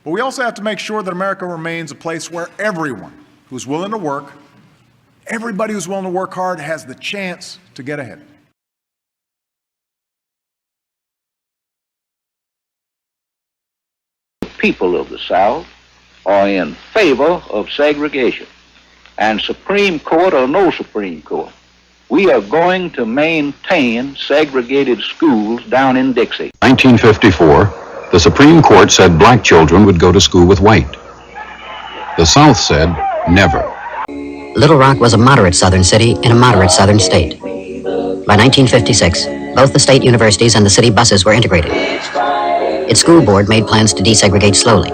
But we also have to make sure that America remains a place where everyone who's willing to work, everybody who's willing to work hard has the chance to get ahead. People of the South are in favor of segregation, and Supreme Court or no Supreme Court, we are going to maintain segregated schools down in Dixie. 1954, the Supreme Court said black children would go to school with white. The South said never. Little Rock was a moderate southern city in a moderate southern state. By 1956, both the state universities and the city buses were integrated. Its school board made plans to desegregate slowly.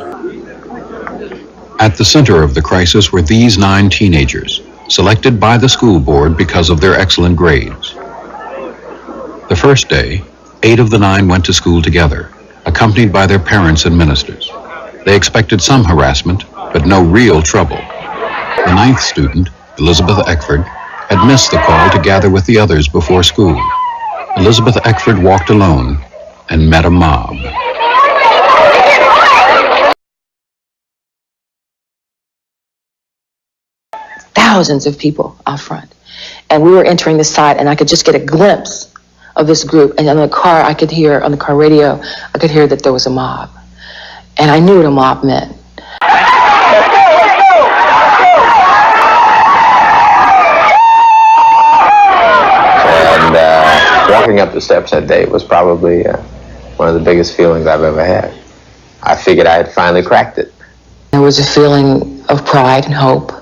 At the center of the crisis were these 9 teenagers, selected by the school board because of their excellent grades. The first day, 8 of the 9 went to school together, accompanied by their parents and ministers. They expected some harassment, but no real trouble. The 9th student, Elizabeth Eckford, had missed the call to gather with the others before school. Elizabeth Eckford walked alone and met a mob. Thousands of people out front. And we were entering the site, and I could just get a glimpse of this group. And on the car, I could hear, on the car radio, I could hear that there was a mob. And I knew what a mob meant. And walking up the steps that day was probably one of the biggest feelings I've ever had. I figured I had finally cracked it. There was a feeling of pride and hope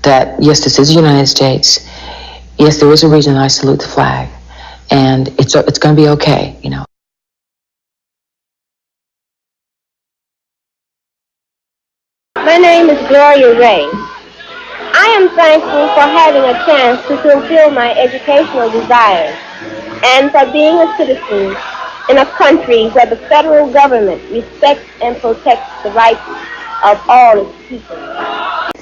that, yes, this is the United States. Yes, there is a reason I salute the flag. And it's going to be okay, you know. My name is Gloria Ray. I am thankful for having a chance to fulfill my educational desires and for being a citizen in a country where the federal government respects and protects the rights of all its people.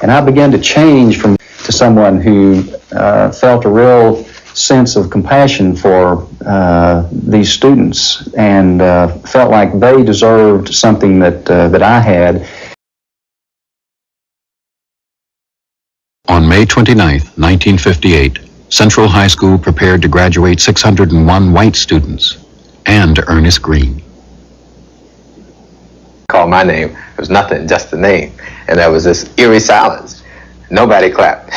And I began to change to someone who felt a real sense of compassion for these students and felt like they deserved something that I had. On May 29, 1958, Central High School prepared to graduate 601 white students and Ernest Green. Called my name. It was nothing, just the name. And there was this eerie silence. Nobody clapped.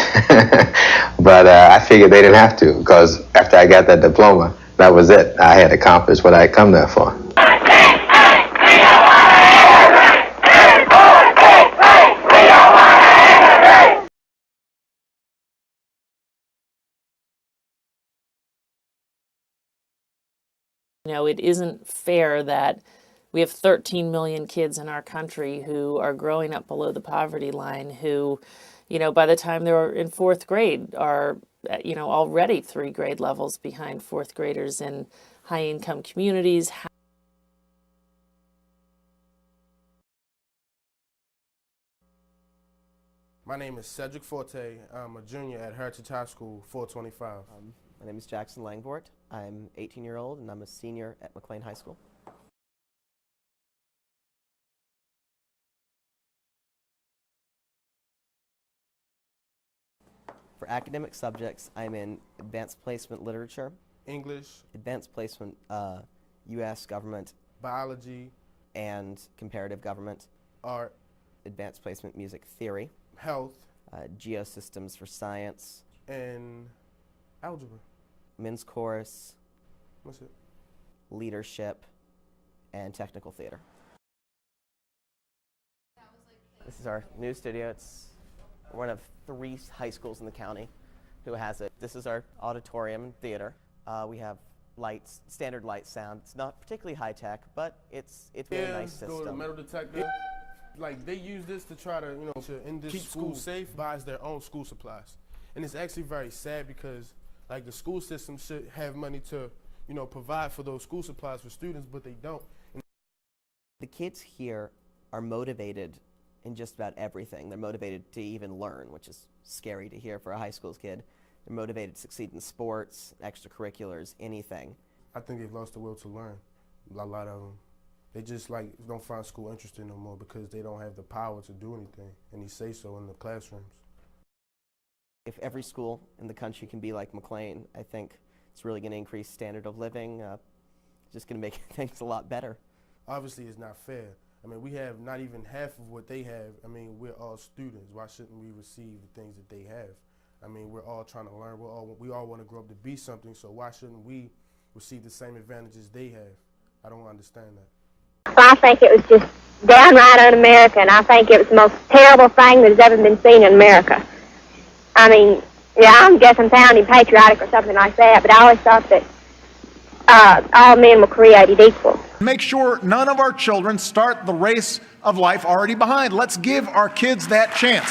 But I figured they didn't have to, because after I got that diploma, that was it. I had accomplished what I had come there for. You know, it isn't fair that we have 13 million kids in our country who are growing up below the poverty line, who, you know, by the time they're in 4th grade are, you know, already 3 grade levels behind 4th graders in high-income communities. My name is Cedric Forte. I'm a junior at Heritage High School, 425. My name is Jackson Langvort. I'm 18-year-old and I'm a senior at McCray High School. For academic subjects, I'm in Advanced Placement Literature, English, Advanced Placement U.S. Government, Biology, and Comparative Government, Art, Advanced Placement Music Theory, Health, Geosystems for Science, and Algebra. Men's Chorus, What's it? Leadership, and Technical Theater. This is our new studio. It's one of 3 high schools in the county who has it. This is our auditorium and theater. We have lights, standard light sound. It's not particularly high tech, but it's really a nice system. Go to the metal detector. Like, they use this to try to, you know, to keep school safe, buys their own school supplies. And it's actually very sad because, like, the school system should have money to, you know, provide for those school supplies for students, but they don't. The kids here are motivated in just about everything. They're motivated to even learn, which is scary to hear for a high school kid. They're motivated to succeed in sports, extracurriculars, anything. I think they've lost the will to learn, a lot of them. They just like don't find school interesting no more because they don't have the power to do anything, and he say so in the classrooms. If every school in the country can be like McCray, I think it's really going to increase standard of living, just going to make things a lot better. Obviously, it's not fair. I mean, we have not even half of what they have. I mean, we're all students. Why shouldn't we receive the things that they have? I mean, we're all trying to learn. We all want to grow up to be something, so why shouldn't we receive the same advantages they have? I don't understand that. Well, I think it was just downright un-American. I think it was the most terrible thing that has ever been seen in America. I mean, yeah, I guess I'm sounding patriotic or something like that, but I always thought that all men were created equal. Make sure none of our children start the race of life already behind. Let's give our kids that chance.